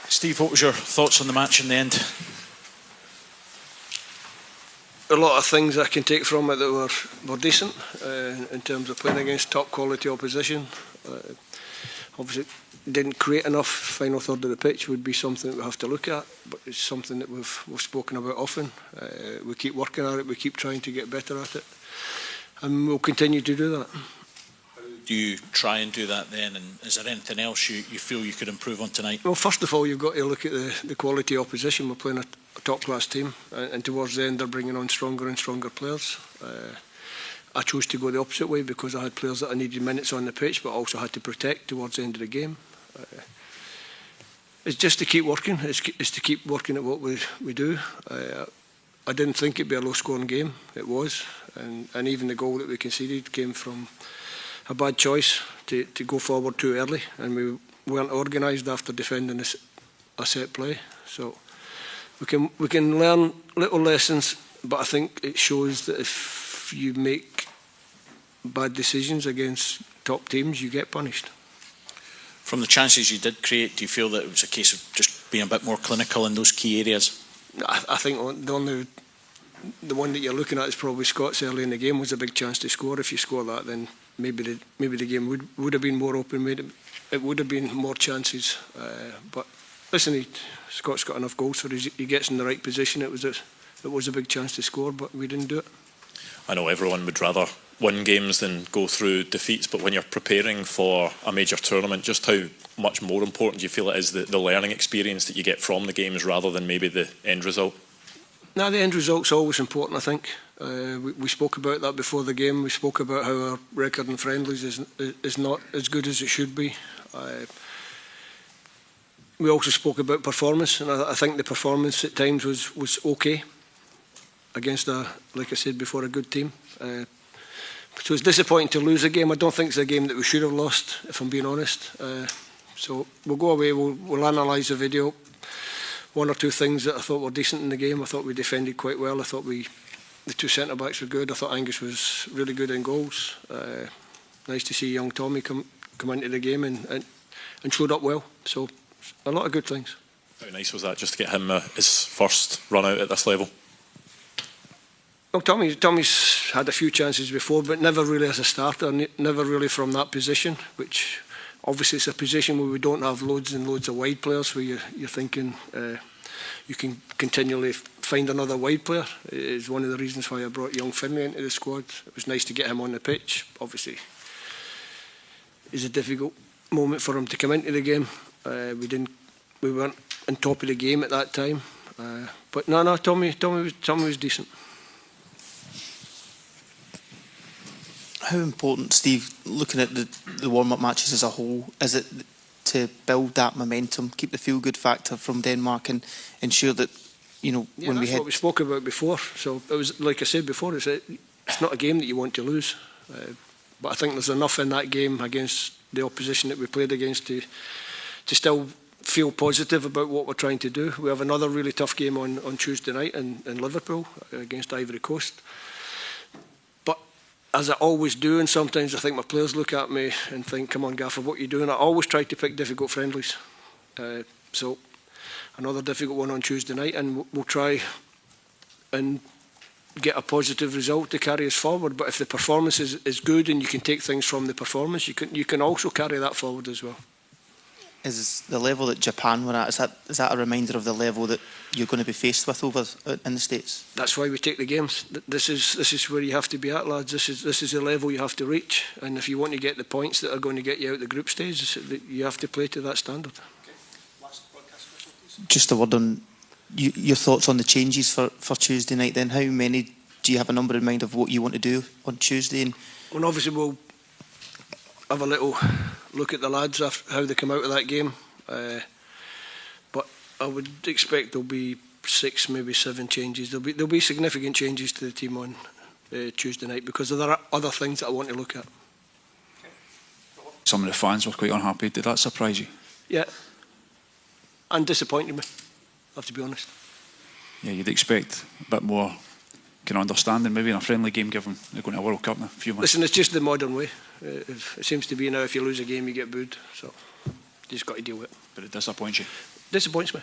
Steve, what was your thoughts on the match in the end? A lot of things I can take from it that were decent in terms of playing against top quality opposition. Obviously didn't create enough final third of the pitch would be something that we have to look at, but it's something that we've spoken about often. We keep working at it, we keep trying to get better at it, and we'll continue to do that. Do you try and do that then, and is there anything else you feel you could improve on tonight? Well, first of all, you've got to look at the quality opposition. We're playing a top-class team, and towards the end they're bringing on stronger and stronger players. I chose to go the opposite way because I had players that I needed minutes on the pitch, but also had to protect towards the end of the game. It's just to keep working. It's to keep working at what we do. I didn't think it'd be a low-scoring game. It was, and even the goal that we conceded came from a bad choice to go forward too early, and we weren't organised after defending a set play. So we can learn little lessons, but I think it shows that if you make bad decisions against top teams, you get punished. From the chances you did create, do you feel that it was a case of just being a bit more clinical in those key areas? I think the one that you're looking at is probably Scott's early in the game was a big chance to score. If you score that, then maybe the game would have been more open. It would have been more chances. But listen, Scott's got enough goals, so he gets in the right position. It was a big chance to score, but we didn't do it. I know everyone would rather win games than go through defeats, but when you're preparing for a major tournament, just how much more important do you feel it is the learning experience that you get from the games rather than maybe the end result? No, the end result's always important, I think. We spoke about that before the game. We spoke about how our record in friendlies is not as good as it should be. We also spoke about performance, and I think the performance at times was okay against like I said before, a good team. So it's disappointing to lose a game. I don't think it's a game that we should have lost, if I'm being honest. So we'll go away, we'll analyse the video. One or two things that I thought were decent in the game. I thought we defended quite well. I thought the two centre-backs were good. I thought Angus was really good in goals. Nice to see young Tommy come into the game and showed up well. So a lot of good things. How nice was that just to get him his first run out at this level? Well, Tommy's had a few chances before, but never really as a starter, never really from that position, which obviously it's a position where we don't have loads and loads of wide players, where you're thinking you can continually find another wide player. It is one of the reasons why I brought young Finlay into the squad. It was nice to get him on the pitch. Obviously, it's a difficult moment for him to come into the game. We weren't on top of the game at that time. But no, Tommy was decent. How important, Steve, looking at the warm-up matches as a whole, is it to build that momentum, keep the feel-good factor from Denmark, and ensure that, when we that's what we spoke about before. So it was, like I said before, it's not a game that you want to lose. But I think there's enough in that game against the opposition that we played against to still feel positive about what we're trying to do. We have another really tough game on Tuesday night in Liverpool against Ivory Coast. As I always do, and sometimes I think my players look at me and think, come on Gaffer, what are you doing? I always try to pick difficult friendlies. So another difficult one on Tuesday night, and we'll try and get a positive result to carry us forward. But if the performance is good and you can take things from the performance, you can also carry that forward as well. Is the level that Japan were at, is that a reminder of the level that you're going to be faced with over in the States? That's why we take the games. This is where you have to be at, lads. This is the level you have to reach, and if you want to get the points that are going to get you out the group stage, you have to play to that standard. Okay. Last broadcast question, please. Just a word on your thoughts on the changes for Tuesday night. Then, how many do you have a number in mind of what you want to do on Tuesday? Well, obviously we'll have a little look at the lads after how they come out of that game, but I would expect there'll be 6, maybe 7 changes. There'll be significant changes to the team on Tuesday night because there are other things that I want to look at. Some of the fans were quite unhappy. Did that surprise you? Yeah, and disappointed me, I have to be honest. Yeah, you'd expect a bit more kind of understanding maybe in a friendly game, given they're going to a World Cup in a few months. Listen, it's just the modern way. It seems to be now if you lose a game you get booed, so you just got to deal with it. But it disappoints you? disappoints me.